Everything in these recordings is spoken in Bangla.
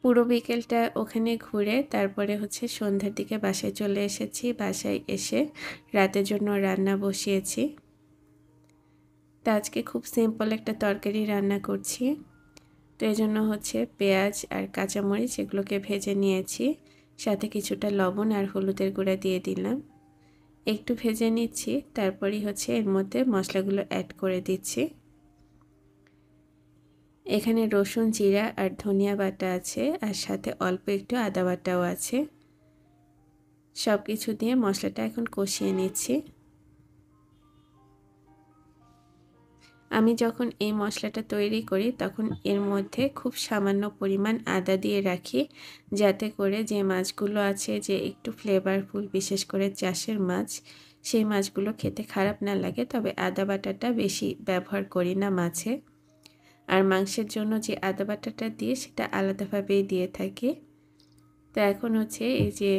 পুরো বিকেলটা ওখানে ঘুরে তারপরে হচ্ছে সন্ধ্যার দিকে বাসায় চলে এসেছি। বাসায় এসে রাতের জন্য রান্না বসিয়েছি। তো আজকে খুব সিম্পল একটা তরকারি রান্না করছি। তো এজন্য হচ্ছে পেঁয়াজ আর কাঁচামরিচ এগুলোকে ভেজে নিয়েছি, সাথে কিছুটা লবণ আর হলুদের গুঁড়া দিয়ে দিলাম। একটু ভেজে নিচ্ছি, তারপরই হচ্ছে এর মধ্যে মশলাগুলো অ্যাড করে দিচ্ছি। এখানে রসুন, জিরা আর ধনিয়া বাটা আছে, আর সাথে অল্প একটু আদা বাটাও আছে। সব কিছু দিয়ে মশলাটা এখন কষিয়ে নিচ্ছি। আমি যখন এই মশলাটা তৈরি করি তখন এর মধ্যে খুব সামান্য পরিমাণ আদা দিয়ে রাখি, যাতে করে যে মাছগুলো আছে যে একটু ফ্লেভারফুল, বিশেষ করে চাষের মাছ, সেই মাছগুলো খেতে খারাপ না লাগে। তবে আদা বাটাটা বেশি ব্যবহার করি না মাছে। আর মাংসের জন্য যে আদা বাটাটা দিয়ে সেটা আলাদাভাবেই দিয়ে থাকি। তো এখন হচ্ছে এই যে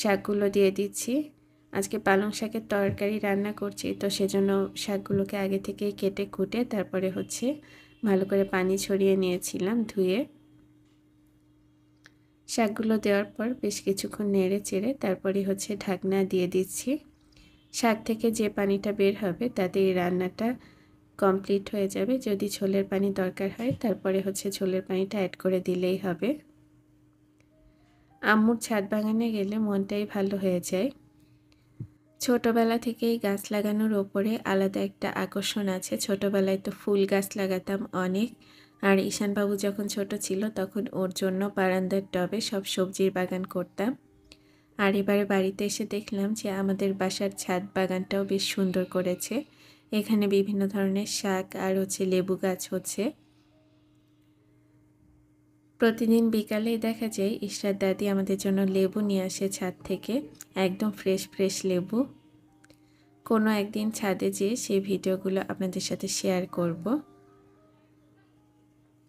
শাকগুলো দিয়ে দিচ্ছি। আজকে পালং শাকের তরকারি রান্না করছি, তো সেজন্য শাকগুলোকে আগে থেকেই কেটে কুটে তারপরে হচ্ছে ভালো করে পানি ছড়িয়ে নিয়েছিলাম ধুয়ে। শাকগুলো দেওয়ার পর বেশ কিছুক্ষণ নেড়ে চেড়ে তারপরে হচ্ছে ঢাকনা দিয়ে দিচ্ছি। শাক থেকে যে পানিটা বের হবে তাতে এই রান্নাটা কমপ্লিট হয়ে যাবে। যদি ঝোলের পানি দরকার হয় তারপরে হচ্ছে ঝোলের পানিটা অ্যাড করে দিলেই হবে। আম্মুর ছাদ বাগানে গেলে মনটাই ভালো হয়ে যায়। ছোটবেলা থেকেই গাছ লাগানোর ওপরে আলাদা একটা আকর্ষণ আছে। ছোটবেলায় তো ফুল গাছ লাগাতাম অনেক। আর ঈশানবাবু যখন ছোট ছিল তখন ওর জন্য বারান্দার টবে সব সবজির বাগান করতাম। আর এবারে বাড়িতে এসে দেখলাম যে আমাদের বাসার ছাদ বাগানটাও বেশ সুন্দর করেছে। এখানে বিভিন্ন ধরনের শাক আর হচ্ছে লেবু গাছ হচ্ছে। প্রতিদিন বিকালেই দেখা যায় ইশরাত দাদি আমাদের জন্য লেবু নিয়ে আসে ছাদ থেকে, একদম ফ্রেশ ফ্রেশ লেবু। কোনো একদিন ছাদে যেয়ে সেই ভিডিওগুলো আপনাদের সাথে শেয়ার করব।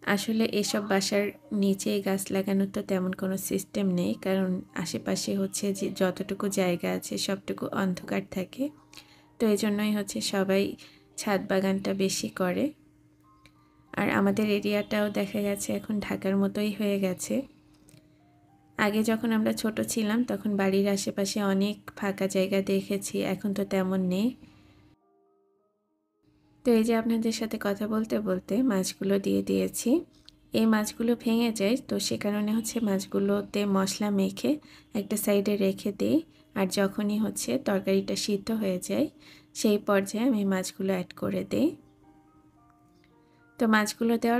আসলে এসব বাসার নিচেই গাছ লাগানোর তো তেমন কোনো সিস্টেম নেই, কারণ আশেপাশে হচ্ছে যে যতটুকু জায়গা আছে সবটুকু অন্ধকার থাকে। তো এই জন্যই হচ্ছে সবাই ছাদ বাগানটা বেশি করে। আর আমাদের এরিয়াটাও দেখা গেছে এখন ঢাকার মতোই হয়ে গেছে। আগে যখন আমরা ছোট ছিলাম তখন বাড়ির আশেপাশে অনেক ফাঁকা জায়গা দেখেছি, এখন তো তেমন নেই। তো এই যে আপনাদের সাথে কথা বলতে বলতে মাছগুলো দিয়ে দিয়েছি। এই মাছগুলো ভেঙে যায়, তো সে কারণে হচ্ছে মাছগুলোতে মশলা মেখে একটা সাইডে রেখে দিই। আর যখনই হচ্ছে তরকারিটা সিদ্ধ হয়ে যায় সেই পর্যায়ে আমি মাছগুলো অ্যাড করে দিই। তো মাছগুলো দেওয়ার